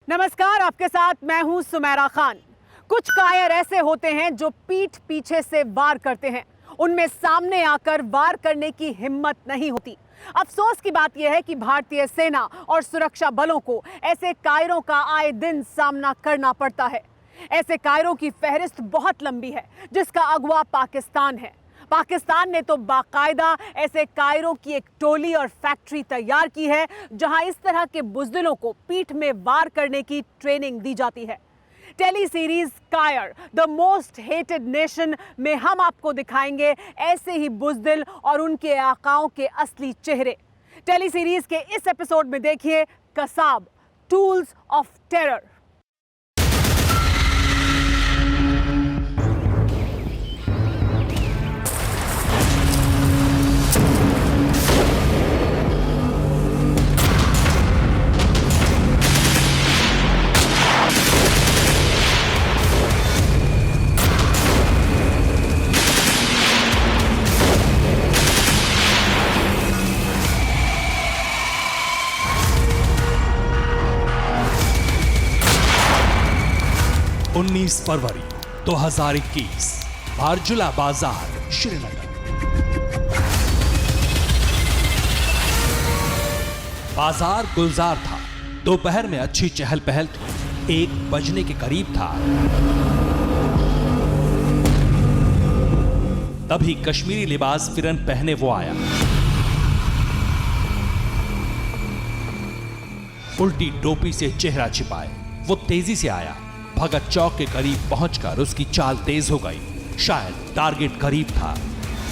नमस्कार, आपके साथ मैं हूं सुमेरा खान। कुछ कायर ऐसे होते हैं जो पीठ पीछे से वार करते हैं, उनमें सामने आकर वार करने की हिम्मत नहीं होती। अफसोस की बात यह है कि भारतीय सेना और सुरक्षा बलों को ऐसे कायरों का आए दिन सामना करना पड़ता है। ऐसे कायरों की फहरिस्त बहुत लंबी है, जिसका अगवा पाकिस्तान है। पाकिस्तान ने तो बाकायदा ऐसे कायरों की एक टोली और फैक्ट्री तैयार की है, जहां इस तरह के बुज़दिलों को पीठ में वार करने की ट्रेनिंग दी जाती है। टेली सीरीज कायर द मोस्ट हेटेड नेशन में हम आपको दिखाएंगे ऐसे ही बुज़दिल और उनके आकाओं के असली चेहरे। टेली सीरीज के इस एपिसोड में देखिए कसाब, टूल्स ऑफ टेरर। फरवरी 2021, बारजुला बाजार, श्रीनगर। बाजार गुलजार था। दोपहर में अच्छी चहल पहल थी। 1 बजने के करीब था। तभी कश्मीरी लिबास फिरन पहने वो आया। उल्टी टोपी से चेहरा छिपाए वो तेजी से आया। भगत चौक के करीब पहुंचकर उसकी चाल तेज हो गई। शायद टारगेट करीब था।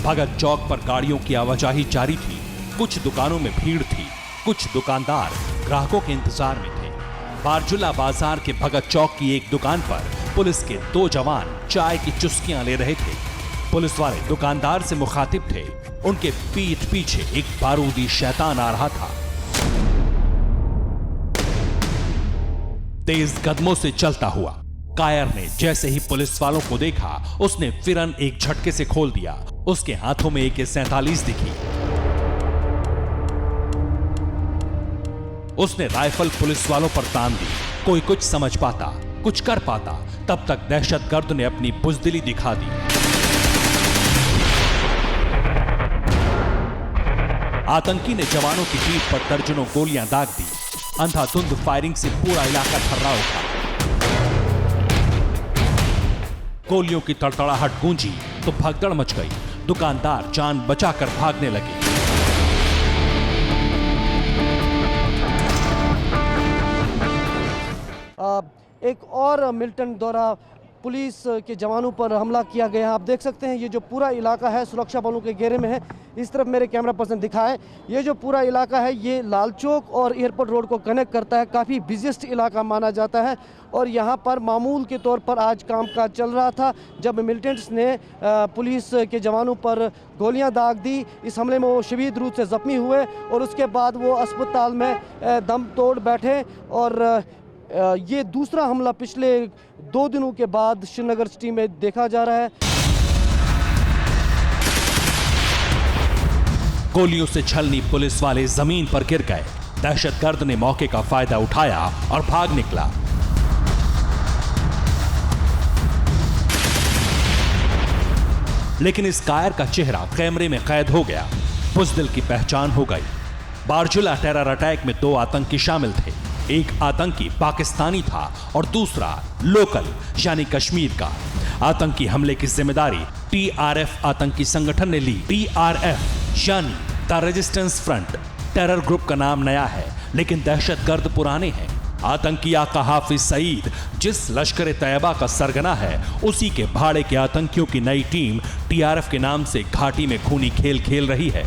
भगत चौक पर गाड़ियों की आवाजाही जारी थी। कुछ दुकानों में भीड़ थी। कुछ दुकानदार ग्राहकों के इंतजार में थे। बारजुला बाजार के भगत चौक की एक दुकान पर पुलिस के 2 जवान चाय की चुस्कियां ले रहे थे। पुलिस वाले दुकानदार से मुखातिब थे। उनके पीठ पीछे एक बारूदी शैतान आ रहा था। तेज कदमों से चलता हुआ कायर ने जैसे ही पुलिस वालों को देखा, उसने फिरन एक झटके से खोल दिया। उसके हाथों में AK-47 दिखी। उसने राइफल पुलिस वालों पर तान दी। कोई कुछ समझ पाता, कुछ कर पाता, तब तक दहशतगर्द ने अपनी बुज़दिली दिखा दी। आतंकी ने जवानों की पीठ पर दर्जनों गोलियां दाग दी। अंधाधुंध फायरिंग से पूरा इलाका थर्रा उठा। गोलियों की तड़तड़ाहट गूंजी तो भगदड़ मच गई। दुकानदार जान बचाकर भागने लगे। एक और मिल्टन द्वारा पुलिस के जवानों पर हमला किया गया। आप देख सकते हैं ये जो पूरा इलाका है सुरक्षा बलों के घेरे में है। इस तरफ मेरे कैमरा पर्सन दिखाएं। ये जो पूरा इलाका है ये लाल चौक और एयरपोर्ट रोड को कनेक्ट करता है। काफ़ी बिजिएस्ट इलाका माना जाता है और यहाँ पर मामूल के तौर पर आज कामकाज चल रहा था जब मिलिटेंट्स ने पुलिस के जवानों पर गोलियां दाग दी। इस हमले में वो शदीद रूप से जख्मी हुए और उसके बाद वो अस्पताल में दम तोड़ बैठे। और ये दूसरा हमला पिछले 2 दिनों के बाद श्रीनगर सिटी में देखा जा रहा है। गोलियों से छलनी पुलिस वाले जमीन पर गिर गए। दहशतगर्द ने मौके का फायदा उठाया और भाग निकला। लेकिन इस कायर का चेहरा कैमरे में कैद हो गया। बुज़दिल की पहचान हो गई। बारजुला टेरर अटैक में 2 आतंकी शामिल थे। एक आतंकी पाकिस्तानी था और दूसरा लोकल यानी कश्मीर का। आतंकी हमले की जिम्मेदारी TRF आतंकी संगठन ने ली। TRF यानी the resistance front. Terror group का नाम नया है लेकिन दहशतगर्द पुराने हैं। आतंकी आका हाफिज सईद जिस लश्कर तैयबा का सरगना है, उसी के भाड़े के आतंकियों की नई टीम TRF के नाम से घाटी में खूनी खेल खेल रही है।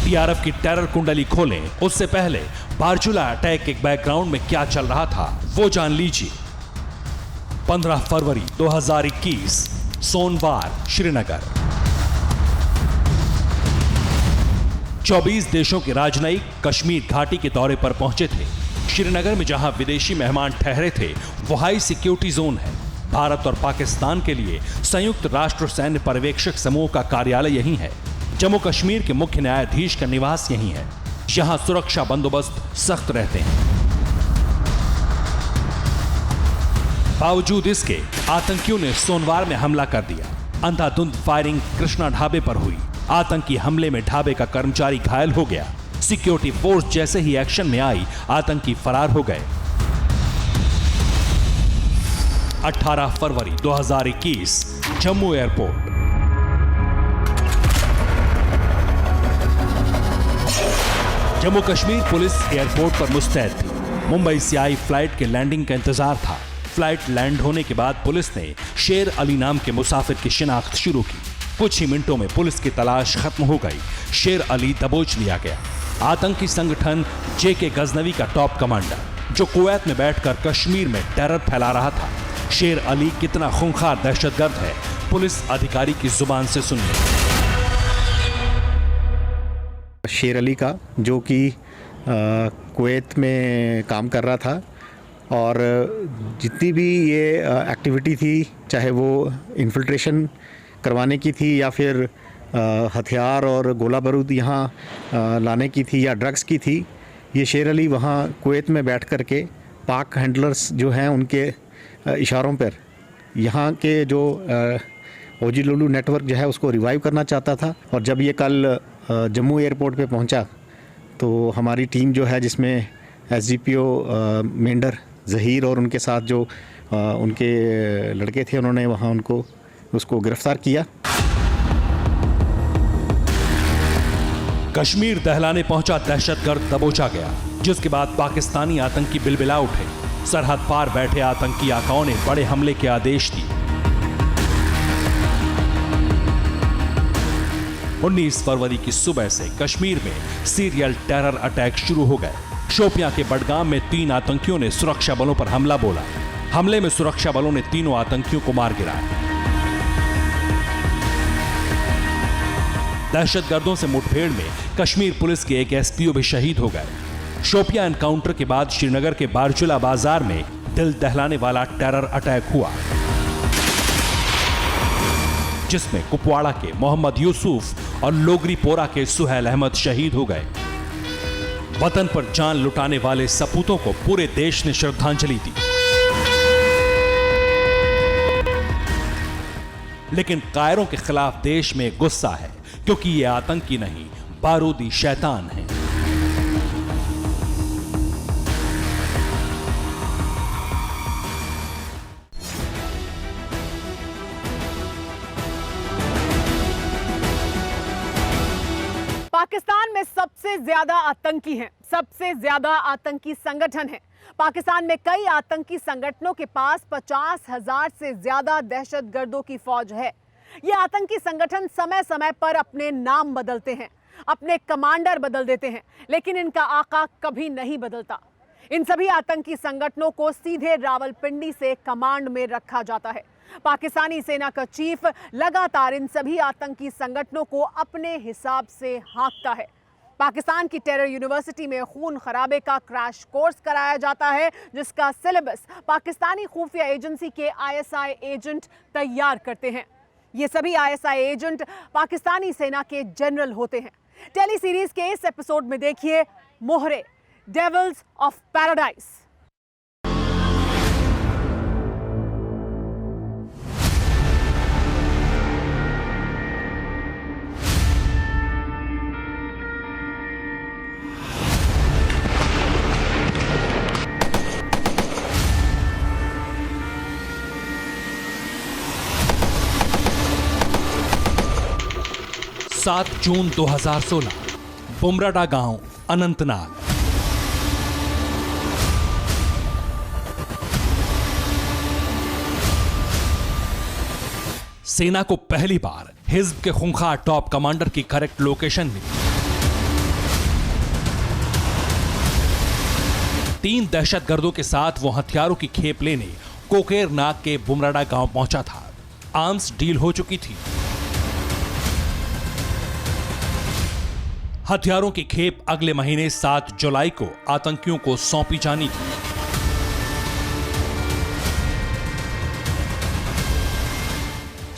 TRF की टेरर कुंडली खोलें उससे पहले बारजुला अटैक के बैकग्राउंड में क्या चल रहा था वो जान लीजिए। 15 फरवरी 2021, सोमवार, श्रीनगर। 24 देशों के राजनयिक कश्मीर घाटी के दौरे पर पहुंचे थे। श्रीनगर में जहां विदेशी मेहमान ठहरे थे वो हाई सिक्योरिटी जोन है। भारत और पाकिस्तान के लिए संयुक्त राष्ट्र सैन्य पर्यवेक्षक समूह का कार्यालय यहीं है। जम्मू कश्मीर के मुख्य न्यायाधीश का निवास यहीं है। यहां सुरक्षा बंदोबस्त सख्त रहते हैं। बावजूद इसके आतंकियों ने सोनवार में हमला कर दिया। अंधाधुंध फायरिंग कृष्णा ढाबे पर हुई। आतंकी हमले में ढाबे का कर्मचारी घायल हो गया। सिक्योरिटी फोर्स जैसे ही एक्शन में आई, आतंकी फरार हो गए। 18 फरवरी 2021 Jammu airport. Jammu Kashmir police airport पर मुस्तैद थी। मुंबई से आई फ्लाइट के लैंडिंग का इंतजार था। फ्लाइट लैंड होने के बाद पुलिस ने शेर अली नाम के मुसाफिर की शिनाख्त शुरू की। कुछ ही मिनटों में पुलिस की तलाश खत्म हो गई। शेर अली दबोच लिया गया। आतंकी संगठन जेके गजनवी का टॉप कमांडर, जो कुवैत में बैठकर कश्मीर में टेरर फैला रहा था। शेर अली कितना खूंखार दहशतगर्द है, पुलिस अधिकारी की जुबान से सुनिए। शेर अली का, जो कि कुवैत में काम कर रहा था, और जितनी भी ये एक्टिविटी थी, चाहे वो इन्फिल्ट्रेशन करवाने की थी या फिर हथियार और गोला बारूद यहाँ लाने की थी या ड्रग्स की थी, ये शेर अली वहाँ कुवैत में बैठ कर के पाक हैंडलर्स जो हैं उनके इशारों पर यहाँ के जो ओजी लुलू नेटवर्क जो है उसको रिवाइव करना चाहता था। और जब ये कल जम्मू एयरपोर्ट पे पहुँचा तो हमारी टीम जो है, जिसमें SGPO मेंढर ज़हीर और उनके साथ जो उनके लड़के थे, उन्होंने वहाँ उसको गिरफ्तार किया। कश्मीर दहलाने पहुंचा दहशतगर्द दबोचा गया, जिसके बाद पाकिस्तानी आतंकी बिलबिला उठे। सरहद पार बैठे आतंकी आकाओं ने बड़े हमले के आदेश दिए। 19 फरवरी की सुबह से कश्मीर में सीरियल टेरर अटैक शुरू हो गए। शोपियां के बडगाम में 3 आतंकियों ने सुरक्षा बलों पर हमला बोला। हमले में सुरक्षा बलों ने तीनों आतंकियों को मार गिराया। दहशतगर्दों से मुठभेड़ में कश्मीर पुलिस के एक SPO भी शहीद हो गए। शोपियां एनकाउंटर के बाद श्रीनगर के बारजुला बाजार में दिल दहलाने वाला टेरर अटैक हुआ, जिसमें कुपवाड़ा के मोहम्मद यूसुफ और लोगरीपोरा के सुहेल अहमद शहीद हो गए। वतन पर जान लुटाने वाले सपूतों को पूरे देश ने श्रद्धांजलि दी। लेकिन कायरों के खिलाफ देश में गुस्सा है, क्योंकि ये आतंकी नहीं, बारूदी शैतान हैं। पाकिस्तान में सबसे ज्यादा आतंकी हैं, सबसे ज्यादा आतंकी संगठन हैं। पाकिस्तान में कई आतंकी संगठनों के पास 50,000 से ज्यादा दहशतगर्दों की फौज है। ये आतंकी संगठन समय समय पर अपने नाम बदलते हैं, अपने कमांडर बदल देते हैं, लेकिन इनका आका कभी नहीं बदलता। इन सभी आतंकी संगठनों को सीधे रावलपिंडी से कमांड में रखा जाता है। पाकिस्तानी सेना का चीफ लगातार इन सभी आतंकी संगठनों को अपने हिसाब से हाँकता है। पाकिस्तान की टेरर यूनिवर्सिटी में खून खराबे का क्रैश कोर्स कराया जाता है, जिसका सिलेबस पाकिस्तानी खुफिया एजेंसी के ISI एजेंट तैयार करते हैं। ये सभी ISI एजेंट पाकिस्तानी सेना के जनरल होते हैं। टेली सीरीज के इस एपिसोड में देखिए मोहरे, डेविल्स ऑफ पैराडाइज। सात जून 2016 बुमराडा गांव, अनंतनाग। सेना को पहली बार हिज्ब के खूंखार टॉप कमांडर की करेक्ट लोकेशन मिली। 3 दहशतगर्दों के साथ वो हथियारों की खेप लेने कोकेर नाग के बुमराडा गांव पहुंचा था। आर्म्स डील हो चुकी थी। हथियारों की खेप अगले महीने 7 जुलाई को आतंकियों को सौंपी जानी थी।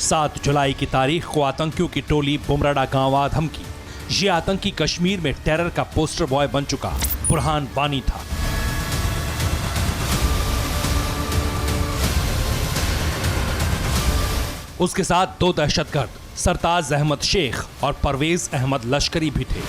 सात जुलाई की तारीख को आतंकियों की टोली बुमराडा गांव आ धमकी। ये आतंकी कश्मीर में टेरर का पोस्टर बॉय बन चुका बुरहान वानी था। उसके साथ 2 दहशतगर्द सरताज अहमद शेख और परवेज अहमद लश्करी भी थे।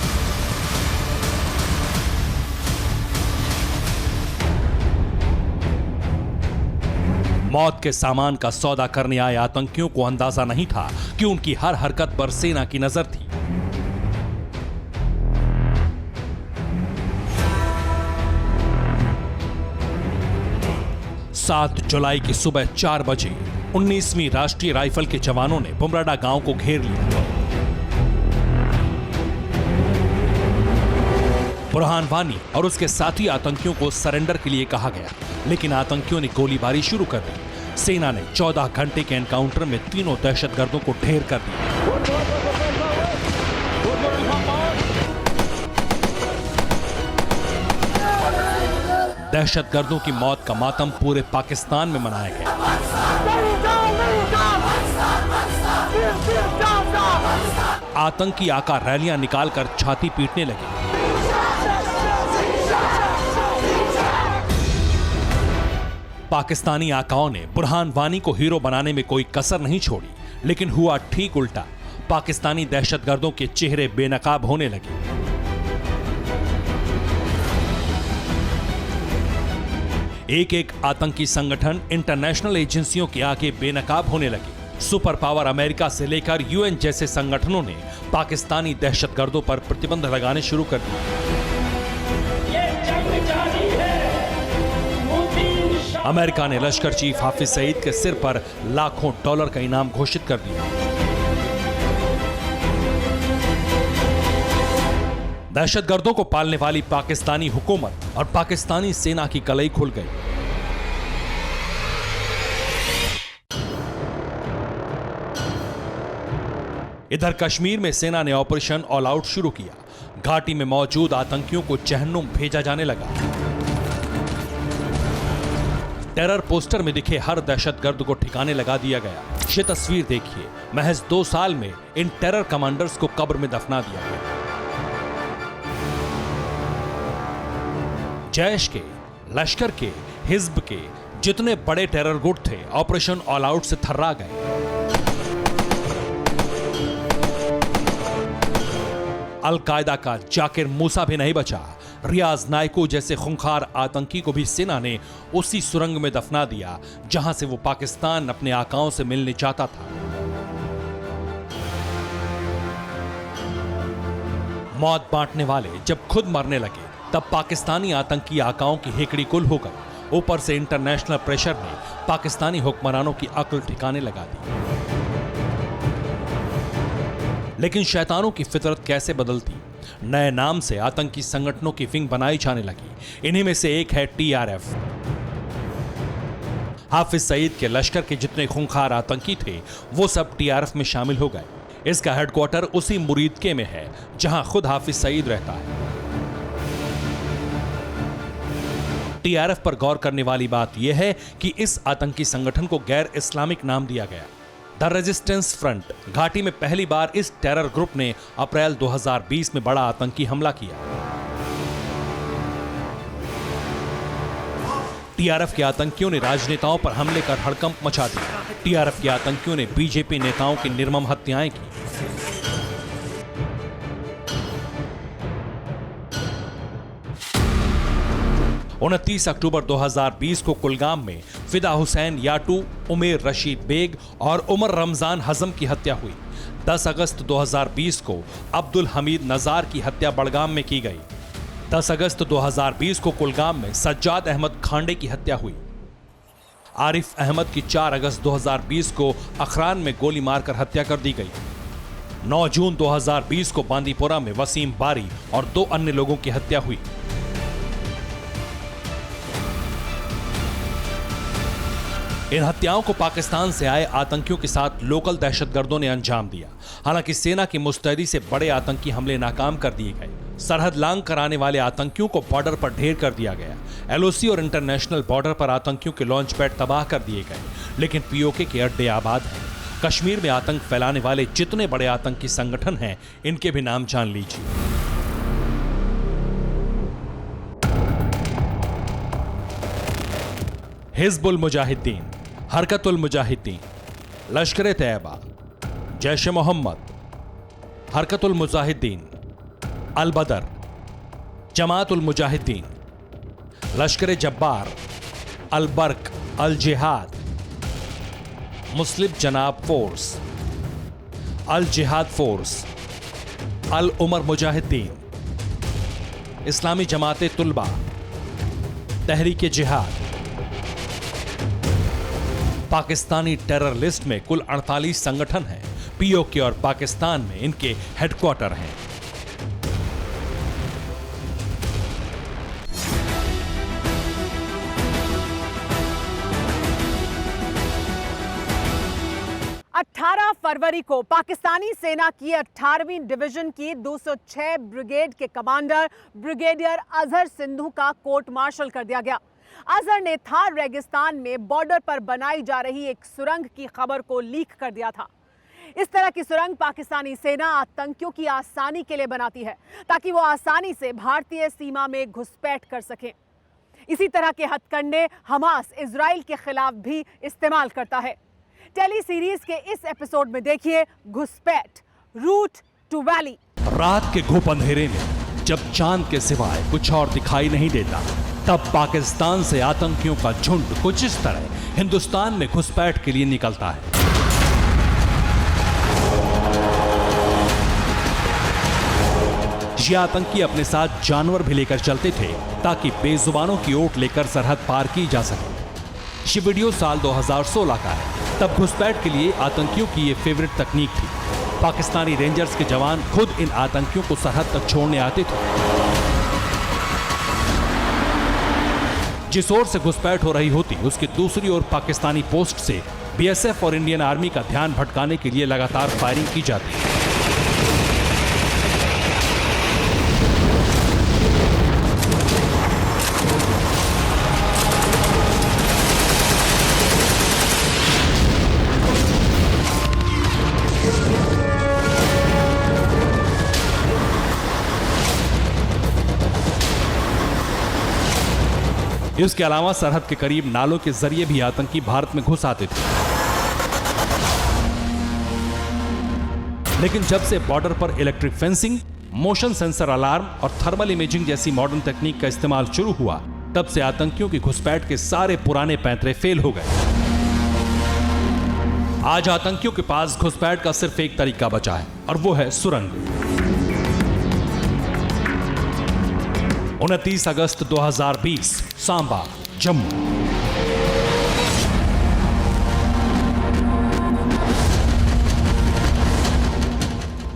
मौत के सामान का सौदा करने आए आतंकियों को अंदाजा नहीं था कि उनकी हर हरकत पर सेना की नजर थी। 7 जुलाई की सुबह 4 बजे 19वीं राष्ट्रीय राइफल के जवानों ने बुमराडा गांव को घेर लिया। बुरहान वानी और उसके साथी आतंकियों को सरेंडर के लिए कहा गया, लेकिन आतंकियों ने गोलीबारी शुरू कर दी। सेना ने 14 घंटे के एनकाउंटर में तीनों दहशतगर्दों को ढेर कर दिया। दहशतगर्दों की मौत का मातम पूरे पाकिस्तान में मनाया गया। आतंकी आका रैलियां निकालकर छाती पीटने लगे। पाकिस्तानी आकाओं ने बुरहान वानी को हीरो बनाने में कोई कसर नहीं छोड़ी, लेकिन हुआ ठीक उल्टा। पाकिस्तानी दहशतगर्दों के चेहरे बेनकाब होने लगे। एक एक आतंकी संगठन इंटरनेशनल एजेंसियों के आगे बेनकाब होने लगे। सुपर पावर अमेरिका से लेकर यूएन जैसे संगठनों ने पाकिस्तानी दहशतगर्दों पर प्रतिबंध लगाने शुरू कर दिए। अमेरिका ने लश्कर चीफ हाफिज सईद के सिर पर लाखों डॉलर का इनाम घोषित कर दिया। दहशतगर्दों को पालने वाली पाकिस्तानी हुकूमत और पाकिस्तानी सेना की कलई खुल गई। इधर कश्मीर में सेना ने ऑपरेशन ऑल आउट शुरू किया। घाटी में मौजूद आतंकियों को जहन्नुम भेजा जाने लगा। टेरर पोस्टर में दिखे हर दहशतगर्द को ठिकाने लगा दिया गया। ये तस्वीर देखिए, महज 2 साल में इन टेरर कमांडर्स को कब्र में दफना दिया गया। जैश के, लश्कर के, हिज्ब के जितने बड़े टेरर गुट थे ऑपरेशन ऑल आउट से थर्रा गए। अल-कायदा का जाकिर मूसा भी नहीं बचा। रियाज नायको जैसे खूंखार आतंकी को भी सेना ने उसी सुरंग में दफना दिया जहां से वो पाकिस्तान अपने आकाओं से मिलने जाता था। मौत बांटने वाले जब खुद मरने लगे, तब पाकिस्तानी आतंकी आकाओं की हेकड़ी कुल हो गई। ऊपर से इंटरनेशनल प्रेशर ने पाकिस्तानी हुक्मरानों की अक्ल ठिकाने लगा दी। लेकिन शैतानों की फितरत कैसे बदलती। नए नाम से आतंकी संगठनों की विंग बनाई जाने लगी। इन्हीं में से एक है टीआरएफ। हाफिज सईद के लश्कर के जितने खूंखार आतंकी थे वो सब टीआरएफ में शामिल हो गए। इसका हेडक्वार्टर उसी मुरीदके में है जहां खुद हाफिज सईद रहता है। टीआरएफ पर गौर करने वाली बात यह है कि इस आतंकी संगठन को गैर इस्लामिक नाम दिया गया। द रेजिस्टेंस फ्रंट घाटी में पहली बार इस टेरर ग्रुप ने अप्रैल 2020 में बड़ा आतंकी हमला किया। टीआरएफ के आतंकियों ने राजनेताओं पर हमले कर हड़कंप मचा दिया। टीआरएफ के आतंकियों ने बीजेपी नेताओं की निर्मम हत्याएं की। उन्हें 30 अक्टूबर 2020 को कुलगाम में फिदा हुसैन याटू, उमेर रशीद बेग और उमर रमजान हजम की हत्या हुई। 10 अगस्त 2020 को अब्दुल हमीद नजार की हत्या बड़गाम में की गई। 10 अगस्त 2020 को कुलगाम में सज्जाद अहमद खांडे की हत्या हुई। आरिफ अहमद की 4 अगस्त 2020 को अखरान में गोली मारकर हत्या कर दी गई। 9 जून 2020 को बांदीपुरा में वसीम बारी और 2 अन्य लोगों की हत्या हुई। इन हत्याओं को पाकिस्तान से आए आतंकियों के साथ लोकल दहशतगर्दों ने अंजाम दिया। हालांकि सेना की मुस्तैदी से बड़े आतंकी हमले नाकाम कर दिए गए। सरहद लांघ कर आने वाले आतंकियों को बॉर्डर पर ढेर कर दिया गया। एलओसी और इंटरनेशनल बॉर्डर पर आतंकियों के लॉन्च पैड तबाह कर दिए गए। लेकिन पीओके के अड्डे आबाद हैं। कश्मीर में आतंक फैलाने वाले जितने बड़े आतंकी संगठन हैं, इनके भी नाम जान लीजिए। हिजबुल मुजाहिदीन, हरकतुल मुजाहिदीन, लश्कर तैयबा, जैश मोहम्मद, हरकतुल मुजाहिदीन, अल बदर, जमातुल मुजाहिदीन, लश्कर जब्बार, अल बर्क, अल जिहाद, मुस्लिम जनाब फोर्स, अल जिहाद फोर्स, अल उमर मुजाहिदीन, इस्लामी जमात तुलबा, तहरीक जिहाद। पाकिस्तानी टेरर लिस्ट में कुल 48 संगठन हैं। पीओके और पाकिस्तान में इनके हेडक्वार्टर हैं। फरवरी को पाकिस्तानी सेना की 18वीं डिवीजन की 206 ब्रिगेड के कमांडर ब्रिगेडियर अजहर सिंधु का कोर्ट मार्शल कर दिया गया। अजहर ने थार रेगिस्तान में बॉर्डर पर बनाई जा रही एक सुरंग की खबर को लीक कर दिया था। इस तरह की सुरंग पाकिस्तानी सेना आतंकियों की आसानी के लिए बनाती है ताकि वो आसानी से भारतीय सीमा में घुसपैठ कर सकें। इसी तरह के हथकंडे हमास इजराइल के खिलाफ भी इस्तेमाल करता है। टेली सीरीज के इस एपिसोड में देखिए घुसपैठ, रूट टू वैली। रात के घुप अंधेरे में जब चांद के सिवाय कुछ और दिखाई नहीं देता, तब पाकिस्तान से आतंकियों का झुंड कुछ इस तरह हिंदुस्तान में घुसपैठ के लिए निकलता है। ये आतंकी अपने साथ जानवर भी लेकर चलते थे ताकि बेजुबानों की ओट लेकर सरहद पार की जा सके। ये वीडियो साल 2016 का है। तब घुसपैठ के लिए आतंकियों की ये फेवरेट तकनीक थी। पाकिस्तानी रेंजर्स के जवान खुद इन आतंकियों को सरहद तक छोड़ने आते थे। जिस ओर से घुसपैठ हो रही होती, उसकी दूसरी ओर पाकिस्तानी पोस्ट से बीएसएफ और इंडियन आर्मी का ध्यान भटकाने के लिए लगातार फायरिंग की जाती। इसके अलावा सरहद के करीब नालों के जरिए भी आतंकी भारत में घुस आते थे। लेकिन जब से बॉर्डर पर electric fencing, motion sensor alarm और थर्मल इमेजिंग जैसी मॉडर्न तकनीक का इस्तेमाल शुरू हुआ, तब से आतंकियों की घुसपैठ के सारे पुराने पैंतरे फेल हो गए। आज आतंकियों के पास घुसपैठ का सिर्फ एक तरीका बचा है और वो है सुरंग। 29 अगस्त 2020, सांबा, जम्मू।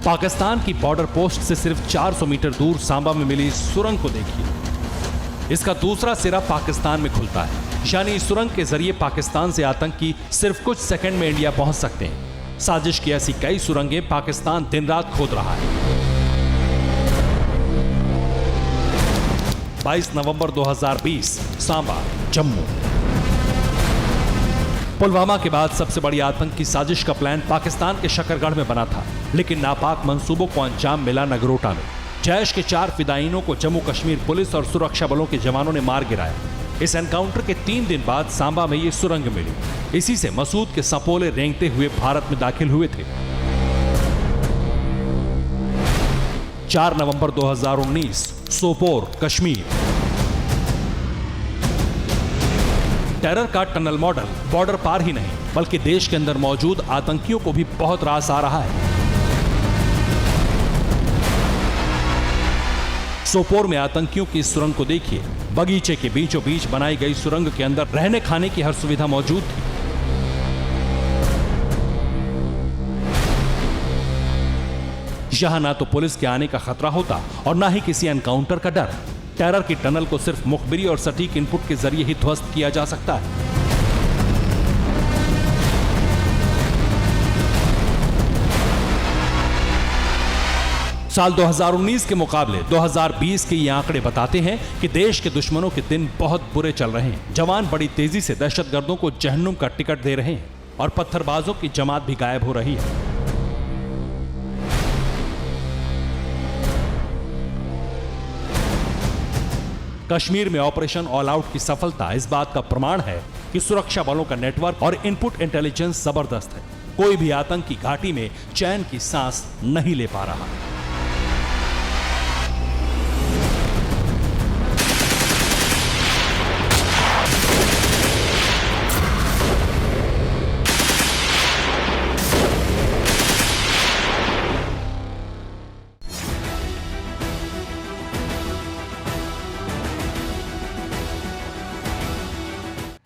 पाकिस्तान की बॉर्डर पोस्ट से सिर्फ 400 मीटर दूर सांबा में मिली सुरंग को देखिए। इसका दूसरा सिरा पाकिस्तान में खुलता है, यानी इस सुरंग के जरिए पाकिस्तान से आतंकी सिर्फ कुछ सेकंड में इंडिया पहुंच सकते हैं। साजिश की ऐसी कई सुरंगें पाकिस्तान दिन रात खोद रहा है। 22 नवंबर 2020, सांबा, जम्मू। पुलवामा के बाद सबसे बड़ी आतंकी साजिश का प्लान पाकिस्तान के शकरगढ़ में बना था, लेकिन नापाक मंसूबों को अंजाम मिला नगरोटा में। जैश के 4 फिदायिनों को जम्मू कश्मीर पुलिस और सुरक्षा बलों के जवानों ने मार गिराया। इस एनकाउंटर के 3 दिन बाद सांबा में ये सुरंग मिली। इसी से मसूद के सपोले रेंगते हुए भारत में दाखिल हुए थे। 4 नवंबर 2019, सोपोर, कश्मीर। टेरर का टनल मॉडल बॉर्डर पार ही नहीं, बल्कि देश के अंदर मौजूद आतंकियों को भी बहुत रास आ रहा है। सोपोर में आतंकियों की इस सुरंग को देखिए। बगीचे के बीचों बीच बनाई गई सुरंग के अंदर रहने खाने की हर सुविधा मौजूद थी। यहां ना तो पुलिस के आने का खतरा होता और ना ही किसी एनकाउंटर का डर। टेरर की टनल को सिर्फ मुखबिरी और सटीक इनपुट के जरिए ही ध्वस्त किया जा सकता है। साल 2019 के मुकाबले 2020 के ये आंकड़े बताते हैं कि देश के दुश्मनों के दिन बहुत बुरे चल रहे हैं। जवान बड़ी तेजी से दहशतगर्दों को जहन्नुम का टिकट दे रहे हैं और पत्थरबाजों की जमात भी गायब हो रही है। कश्मीर में ऑपरेशन ऑल आउट की सफलता इस बात का प्रमाण है कि सुरक्षा बलों का नेटवर्क और इनपुट इंटेलिजेंस जबरदस्त है। कोई भी आतंकी घाटी में चैन की सांस नहीं ले पा रहा।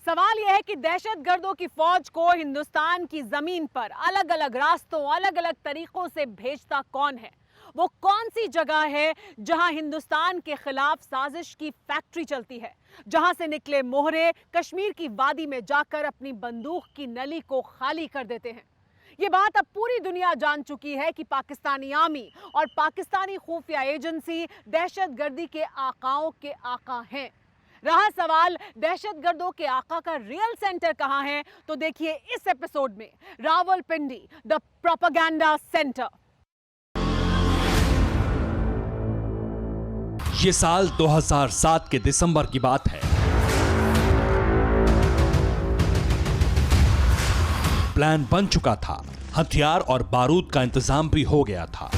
सवाल यह है कि दहशतगर्दों की फौज को हिंदुस्तान की जमीन पर अलग अलग रास्तों, अलग अलग तरीकों से भेजता कौन है? वो कौन सी जगह है जहां हिंदुस्तान के खिलाफ साजिश की फैक्ट्री चलती है, जहां से निकले मोहरे कश्मीर की वादी में जाकर अपनी बंदूक की नली को खाली कर देते हैं? ये बात अब पूरी दुनिया जान चुकी है कि पाकिस्तानी आर्मी और पाकिस्तानी खुफिया एजेंसी दहशतगर्दी के आकाओं के आका हैं। रहा सवाल दहशतगर्दों के आका का रियल सेंटर कहां है, तो देखिए इस एपिसोड में रावलपिंडी द प्रोपेगेंडा सेंटर। ये साल 2007 के दिसंबर की बात है। प्लान बन चुका था, हथियार और बारूद का इंतजाम भी हो गया था।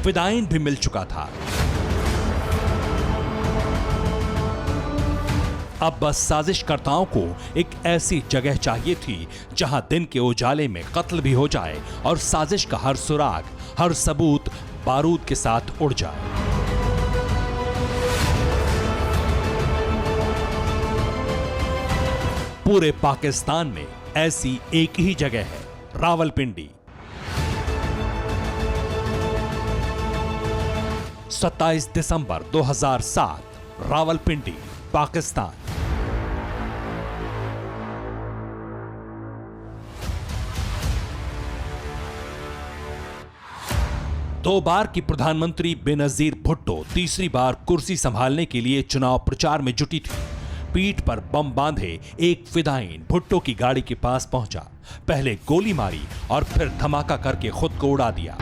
फिदाइन भी मिल चुका था। अब बस साजिशकर्ताओं को एक ऐसी जगह चाहिए थी जहां दिन के उजाले में कत्ल भी हो जाए और साजिश का हर सुराग, हर सबूत बारूद के साथ उड़ जाए। पूरे पाकिस्तान में ऐसी एक ही जगह है, रावलपिंडी। 27 दिसंबर 2007, रावलपिंडी, पाकिस्तान। दो बार की प्रधानमंत्री बेनजीर भुट्टो तीसरी बार कुर्सी संभालने के लिए चुनाव प्रचार में जुटी थी। पीठ पर बम बांधे एक फिदाइन भुट्टो की गाड़ी के पास पहुंचा, पहले गोली मारी और फिर धमाका करके खुद को उड़ा दिया।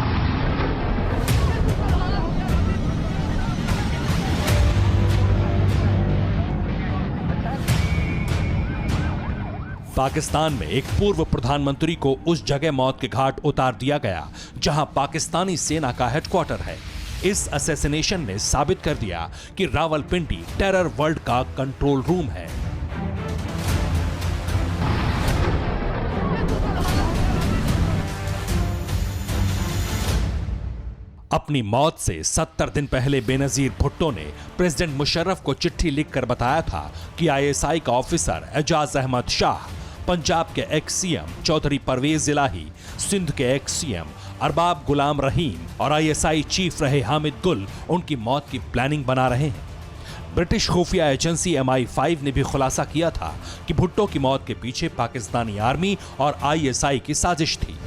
पाकिस्तान में एक पूर्व प्रधानमंत्री को उस जगह मौत के घाट उतार दिया गया जहां पाकिस्तानी सेना का हेडक्वार्टर है। इस असैसिनेशन ने साबित कर दिया कि रावलपिंडी टेरर वर्ल्ड का कंट्रोल रूम है। अपनी मौत से 70 दिन पहले बेनजीर भुट्टो ने प्रेसिडेंट मुशर्रफ को चिट्ठी लिखकर बताया था कि आईएसआई का ऑफिसर एजाज अहमद शाह, पंजाब के एक्स सीएम चौधरी परवेज इलाही, सिंध के एक्स सीएम अरबाब गुलाम रहीम और आईएसआई चीफ रहे हामिद गुल उनकी मौत की प्लानिंग बना रहे हैं। ब्रिटिश खुफिया एजेंसी MI5 ने भी खुलासा किया था कि भुट्टो की मौत के पीछे पाकिस्तानी आर्मी और आईएसआई की साजिश थी।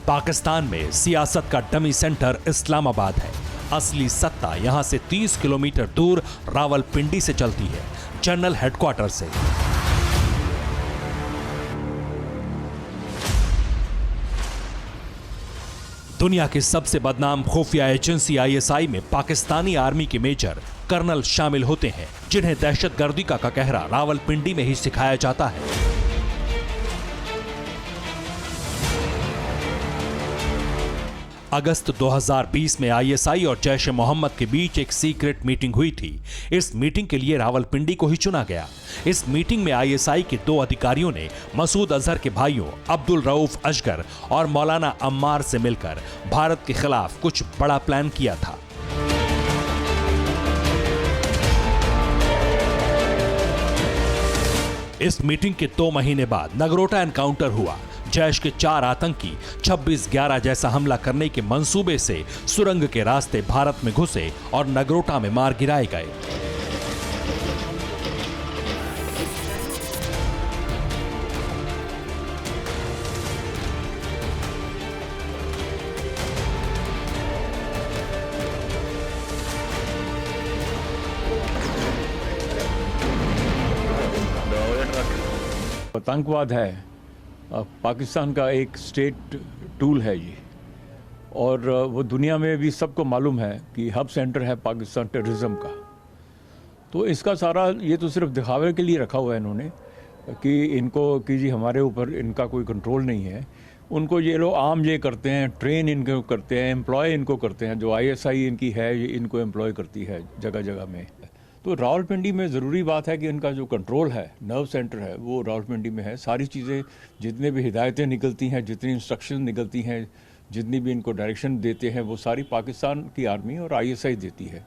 पाकिस्तान में सियासत का डमी सेंटर इस्लामाबाद है। असली सत्ता यहां से 30 किलोमीटर दूर रावलपिंडी से चलती है, जनरल हेडक्वार्टर से। दुनिया की सबसे बदनाम खुफिया एजेंसी आईएसआई में पाकिस्तानी आर्मी के मेजर कर्नल शामिल होते हैं, जिन्हें दहशतगर्दी का कहरा रावलपिंडी में ही सिखाया जाता है। अगस्त 2020 में आईएसआई और जैश ए मोहम्मद के बीच एक सीक्रेट मीटिंग हुई थी। इस मीटिंग के लिए रावलपिंडी को ही चुना गया। इस मीटिंग में आईएसआई के दो अधिकारियों ने मसूद अजहर के भाइयों अब्दुल रऊफ असगर और मौलाना अम्मार से मिलकर भारत के खिलाफ कुछ बड़ा प्लान किया था। इस मीटिंग के 2 महीने बाद नगरोटा एनकाउंटर हुआ। जैश के 4 आतंकी 26/11 जैसा हमला करने के मंसूबे से सुरंग के रास्ते भारत में घुसे और नगरोटा में मार गिराए गए। आतंकवाद है पाकिस्तान का एक स्टेट टूल है ये, और वो दुनिया में भी सबको मालूम है कि हब सेंटर है पाकिस्तान टेररिज्म का। तो इसका सारा ये तो सिर्फ दिखावे के लिए रखा हुआ है इन्होंने कि इनको कि जी हमारे ऊपर इनका कोई कंट्रोल नहीं है। उनको ये लोग आम ये करते हैं, ट्रेन इनको करते हैं, एम्प्लॉय इनको करते हैं, जो ISI इनकी है ये इनको एम्प्लॉय करती है जगह जगह में। तो रावलपिंडी में ज़रूरी बात है कि इनका जो कंट्रोल है, नर्व सेंटर है, वो रावलपिंडी में है। सारी चीज़ें जितने भी हिदायतें निकलती हैं, जितनी इंस्ट्रक्शन निकलती हैं, जितनी भी इनको डायरेक्शन देते हैं, वो सारी पाकिस्तान की आर्मी और ISI देती है।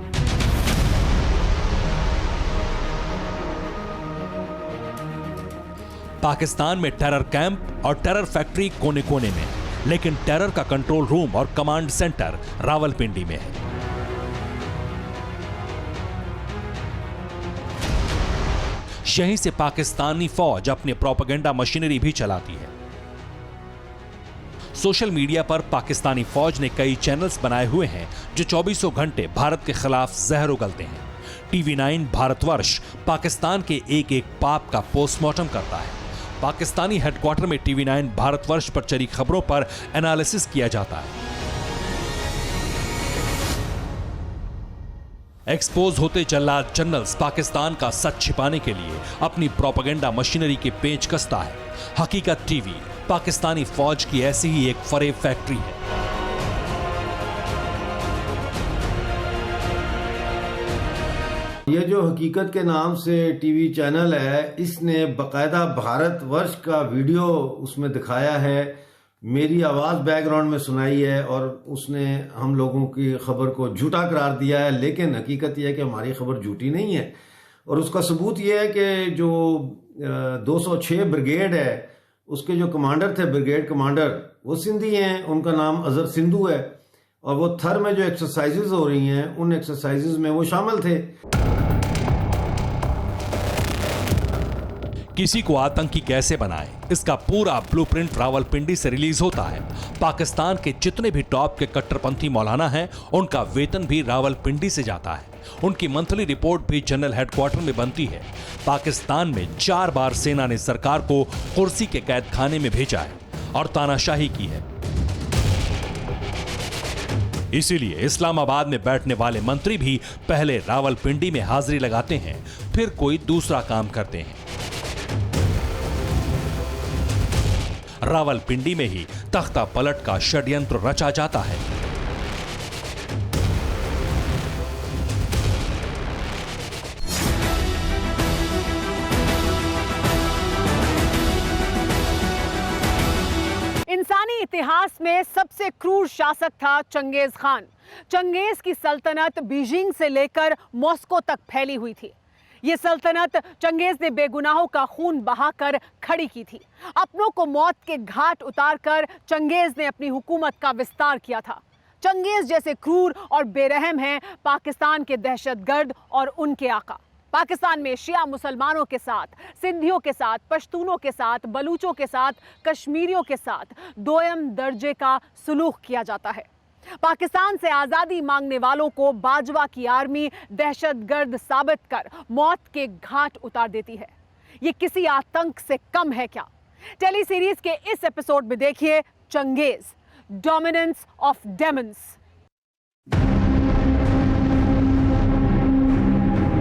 पाकिस्तान में टेरर कैंप और टेरर फैक्ट्री कोने कोने में, लेकिन टेरर का कंट्रोल रूम और कमांड सेंटर रावलपिंडी में है। यहीं से पाकिस्तानी फौज अपनी प्रोपेगेंडा मशीनरी भी चलाती है। सोशल मीडिया पर पाकिस्तानी फौज ने कई चैनल्स बनाए हुए हैं जो 24 घंटे भारत के खिलाफ जहर उगलते हैं। TV9 भारतवर्ष पाकिस्तान के एक एक पाप का पोस्टमार्टम करता है। पाकिस्तानी हेडक्वार्टर में TV9 भारतवर्ष पर चली खबरों पर एनालिसिस किया जाता है। एक्सपोज होते जल्लाद जनरल्स पाकिस्तान का सच छिपाने के लिए अपनी प्रोपेगेंडा मशीनरी के पेच कसता है। हकीकत TV पाकिस्तानी फौज की ऐसी ही एक फरेब फैक्ट्री है। ये जो हकीकत के नाम से टीवी चैनल है, इसने बाकायदा भारतवर्ष का वीडियो उसमें दिखाया है, मेरी आवाज़ बैकग्राउंड में सुनाई है और उसने हम लोगों की खबर को झूठा करार दिया है। लेकिन हकीकत यह है कि हमारी खबर झूठी नहीं है, और उसका सबूत यह है कि जो 206 ब्रिगेड है, उसके जो कमांडर थे, ब्रिगेड कमांडर, वो सिंधी हैं, उनका नाम अजहर सिंधु है, और वो थर में जो एक्सरसाइजेज हो रही हैं उन एक्सरसाइजेज में वो शामिल थे। किसी को आतंकी कैसे बनाएं, इसका पूरा ब्लूप्रिंट रावलपिंडी से रिलीज होता है। पाकिस्तान के जितने भी टॉप के कट्टरपंथी मौलाना हैं, उनका वेतन भी रावलपिंडी से जाता है। उनकी मंथली रिपोर्ट भी जनरल हेडक्वार्टर में बनती है। पाकिस्तान में 4 बार सेना ने सरकार को कुर्सी के कैद खाने में भेजा है और तानाशाही की है। इसीलिए इस्लामाबाद में बैठने वाले मंत्री भी पहले रावलपिंडी में हाजिरी लगाते हैं, फिर कोई दूसरा काम करते हैं। रावलपिंडी में ही तख्ता पलट का षड्यंत्र रचा जाता है। इंसानी इतिहास में सबसे क्रूर शासक था चंगेज खान। चंगेज की सल्तनत बीजिंग से लेकर मॉस्को तक फैली हुई थी। ये सल्तनत चंगेज ने बेगुनाहों का खून बहाकर खड़ी की थी। अपनों को मौत के घाट उतारकर चंगेज ने अपनी हुकूमत का विस्तार किया था। चंगेज जैसे क्रूर और बेरहम हैं पाकिस्तान के दहशतगर्द और उनके आका। पाकिस्तान में शिया मुसलमानों के साथ, सिंधियों के साथ, पश्तूनों के साथ, बलूचों के साथ, कश्मीरियों के साथ दोयम दर्जे का सुलूक किया जाता है। पाकिस्तान से आजादी मांगने वालों को बाजवा की आर्मी दहशतगर्द साबित कर मौत के घाट उतार देती है। ये किसी आतंक से कम है क्या? टेली सीरीज के इस एपिसोड में देखिए चंगेज, डोमिनेंस ऑफ डेमन्स।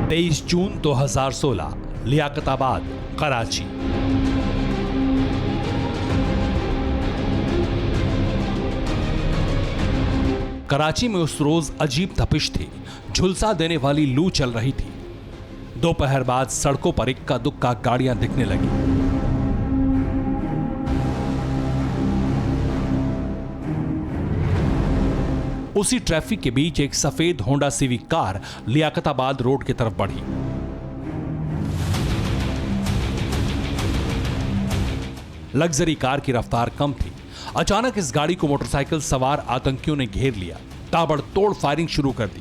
23 जून 2016, लियाकताबाद, कराची। कराची में उस रोज अजीब तपिश थी। झुलसा देने वाली लू चल रही थी। दोपहर बाद सड़कों पर इक्का दुक्का गाड़ियां दिखने लगी। उसी ट्रैफिक के बीच एक सफेद Honda civic car Liaquatabad road की तरफ बढ़ी। लग्जरी कार की रफ्तार कम थी। अचानक इस गाड़ी को मोटरसाइकिल सवार आतंकियों ने घेर लिया। ताबड़तोड़ फायरिंग शुरू कर दी।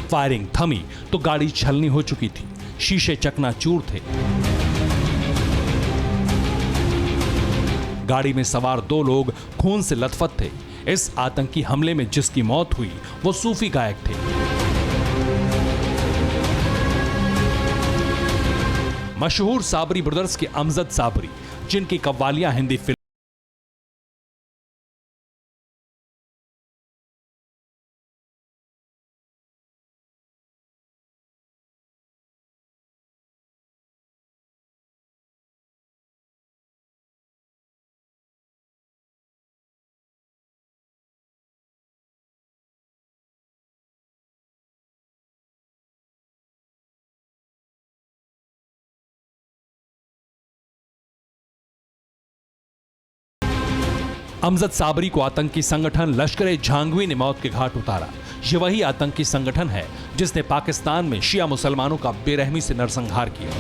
फायरिंग थमी तो गाड़ी छलनी हो चुकी थी। शीशे चकनाचूर थे। गाड़ी में सवार 2 लोग खून से लथपथ थे। इस आतंकी हमले में जिसकी मौत हुई वो सूफी गायक थे। मशहूर साबरी ब्रदर्स के अमजद साबरी, जिनकी कव्वालियां हिंदी फिल्म अमजद साबरी को आतंकी संगठन लश्कर-ए-झांगवी ने मौत के घाट उतारा। ये वही आतंकी संगठन है जिसने पाकिस्तान में शिया मुसलमानों का बेरहमी से नरसंहार किया।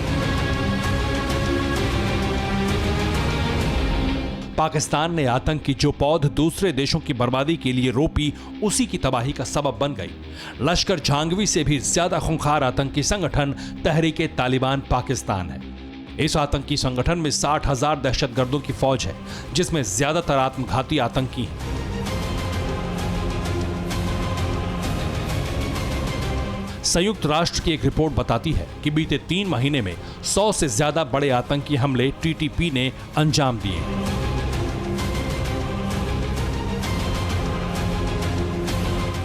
पाकिस्तान ने आतंकी जो पौध दूसरे देशों की बर्बादी के लिए रोपी, उसी की तबाही का सबब बन गई। लश्कर-झांगवी से भी ज्यादा खूंखार आतंकी संगठन तहरीक-ए-तालिबान पाकिस्तान है। इस आतंकी संगठन में 60,000 दहशतगर्दों की फौज है, जिसमें ज्यादातर आत्मघाती आतंकी हैं। संयुक्त राष्ट्र की एक रिपोर्ट बताती है कि बीते 3 महीने में 100 से ज्यादा बड़े आतंकी हमले टीटीपी ने अंजाम दिए हैं।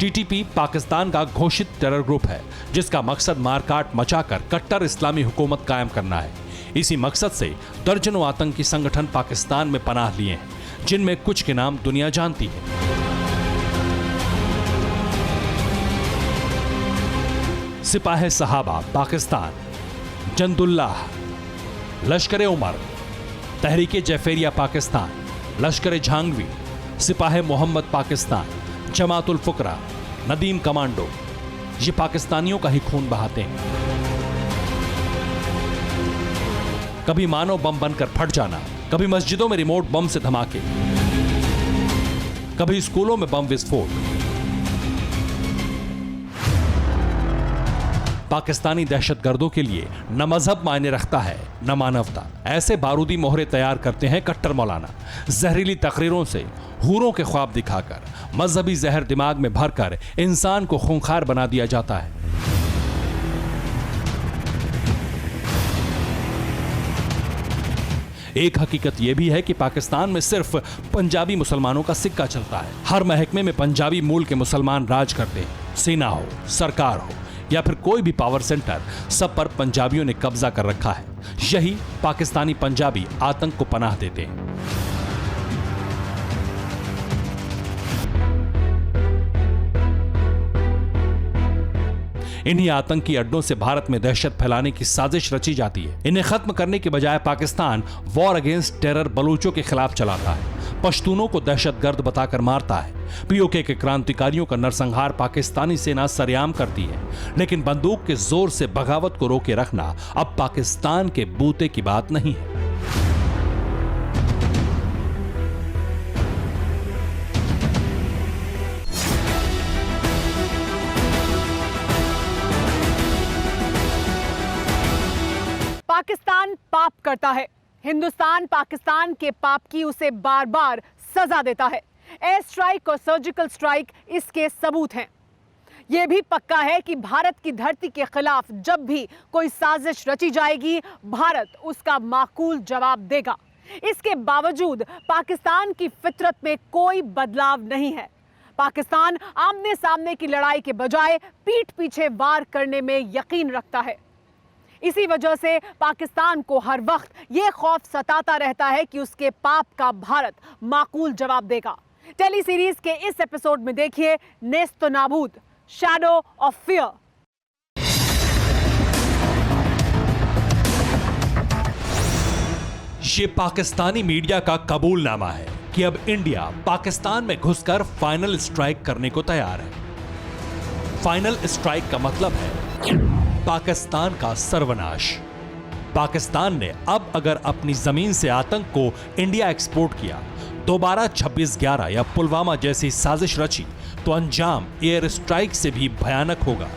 टीटीपी पाकिस्तान का घोषित टेरर ग्रुप है, जिसका मकसद मारकाट मचाकर कट्टर इस्लामी हुकूमत कायम करना है। इसी मकसद से दर्जनों आतंकी संगठन पाकिस्तान में पनाह लिए हैं, जिनमें कुछ के नाम दुनिया जानती है। सिपाहे सहाबा पाकिस्तान, जंदुल्लाह, लश्कर-ए-उमर, तहरीक-ए-जैफरिया पाकिस्तान, लश्कर-ए-झांगवी, सिपाहे मोहम्मद पाकिस्तान, जमात-उल-फुकरा, नदीम कमांडो, ये पाकिस्तानियों का ही खून बहाते हैं। कभी मानव बम बनकर फट जाना, कभी मस्जिदों में रिमोट बम से धमाके, कभी स्कूलों में बम विस्फोट। पाकिस्तानी दहशतगर्दों के लिए न मजहब मायने रखता है, न मानवता। ऐसे बारूदी मोहरे तैयार करते हैं कट्टर मौलाना, जहरीली तकरीरों से, हूरों के ख्वाब दिखाकर, मजहबी जहर दिमाग में भरकर इंसान को खूंखार बना दिया जाता है। एक हकीकत यह भी है कि पाकिस्तान में सिर्फ पंजाबी मुसलमानों का सिक्का चलता है। हर महकमे में पंजाबी मूल के मुसलमान राज करते हैं। सेना हो, सरकार हो या फिर कोई भी पावर सेंटर, सब पर पंजाबियों ने कब्जा कर रखा है। यही पाकिस्तानी पंजाबी आतंक को पनाह देते हैं। इन्हीं आतंकी अड्डों से भारत में दहशत फैलाने की साजिश रची जाती है। इन्हें खत्म करने के बजाय पाकिस्तान वॉर अगेंस्ट टेरर बलूचों के खिलाफ चलाता है, पश्तूनों को दहशतगर्द बताकर मारता है। पीओके के क्रांतिकारियों का नरसंहार पाकिस्तानी सेना सरेआम करती है, लेकिन बंदूक के जोर से बगावत को रोके रखना अब पाकिस्तान के बूते की बात नहीं है। पाकिस्तान पाप करता है, हिंदुस्तान पाकिस्तान के पाप की उसे बार बार सजा देता है। एयर स्ट्राइक और सर्जिकल स्ट्राइक इसके सबूत हैं। यह भी पक्का है कि भारत की धरती के खिलाफ जब भी कोई साजिश रची जाएगी, भारत उसका माकूल जवाब देगा। इसके बावजूद पाकिस्तान की फितरत में कोई बदलाव नहीं है। पाकिस्तान आमने सामने की लड़ाई के बजाय पीठ पीछे वार करने में यकीन रखता है। इसी वजह से पाकिस्तान को हर वक्त यह खौफ सताता रहता है कि उसके पाप का भारत माकूल जवाब देगा। टेली सीरीज के इस एपिसोड में देखिए नेस्तो नाबूद, शैडो ऑफ फियर। ये पाकिस्तानी मीडिया का कबूलनामा है कि अब इंडिया पाकिस्तान में घुसकर फाइनल स्ट्राइक करने को तैयार है। फाइनल स्ट्राइक का मतलब है पाकिस्तान का सर्वनाश। पाकिस्तान ने अब अगर अपनी जमीन से आतंक को इंडिया एक्सपोर्ट किया, दोबारा 26/11 या पुलवामा जैसी साजिश रची, तो अंजाम एयर स्ट्राइक से भी भयानक होगा।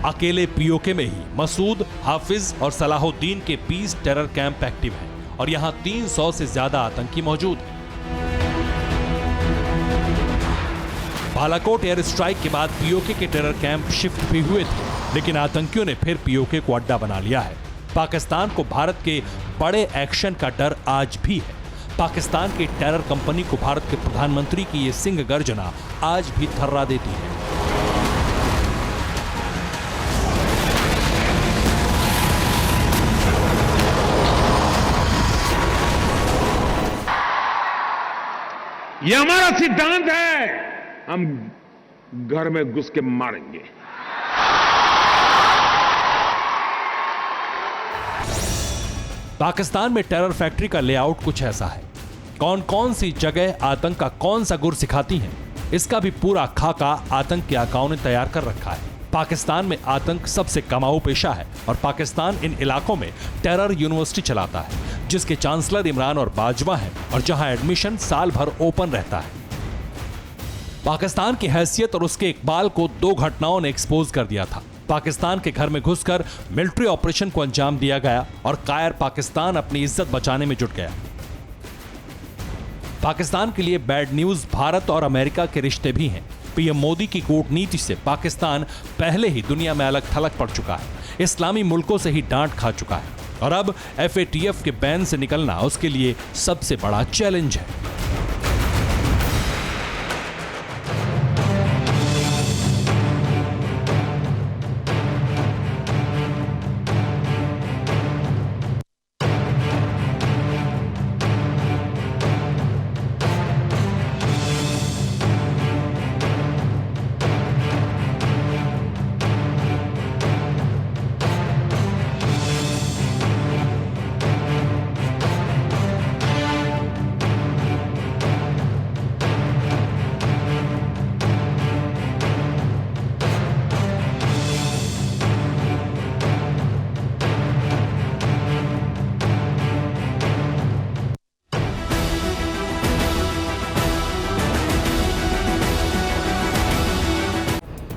अकेले पीओके में ही मसूद, हाफिज और सलाहुद्दीन के 20 टेरर कैंप एक्टिव हैं और यहां 300 से ज्यादा आतंकी मौजूद हैं। बालाकोट एयर स्ट्राइक के बाद पीओके के टेरर कैंप शिफ्ट भी हुए थे, लेकिन आतंकियों ने फिर पीओके को अड्डा बना लिया है। पाकिस्तान को भारत के बड़े एक्शन का डर आज भी है। पाकिस्तान की टेरर कंपनी को भारत के प्रधानमंत्री की ये सिंह गर्जना आज भी थर्रा देती है। ये हमारा सिद्धांत है, हम घर में घुस के मारेंगे। पाकिस्तान में टेरर फैक्ट्री का लेआउट कुछ ऐसा है। कौन कौन सी जगह आतंक का कौन सा गुर सिखाती हैं, इसका भी पूरा खाका आतंक के आकाओं ने तैयार कर रखा है। पाकिस्तान में आतंक सबसे कमाऊ पेशा है और पाकिस्तान इन इलाकों में टेरर यूनिवर्सिटी चलाता है, जिसके चांसलर इमरान और बाजवा हैं और जहां एडमिशन साल भर ओपन रहता है। पाकिस्तान की हैसियत और उसके इकबाल को दो घटनाओं ने एक्सपोज कर दिया था। पाकिस्तान के घर में घुसकर मिलिट्री ऑपरेशन को अंजाम दिया गया और कायर पाकिस्तान अपनी इज्जत बचाने में जुट गया। पाकिस्तान के लिए बैड न्यूज भारत और अमेरिका के रिश्ते भी हैं। पीएम मोदी की कूटनीति से पाकिस्तान पहले ही दुनिया में अलग थलग पड़ चुका है, इस्लामी मुल्कों से ही डांट खा चुका है और अब FATF के बैन से निकलना उसके लिए सबसे बड़ा चैलेंज है।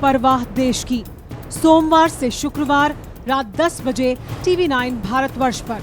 परवाह देश की, सोमवार से शुक्रवार रात 10 बजे TV9 भारतवर्ष पर।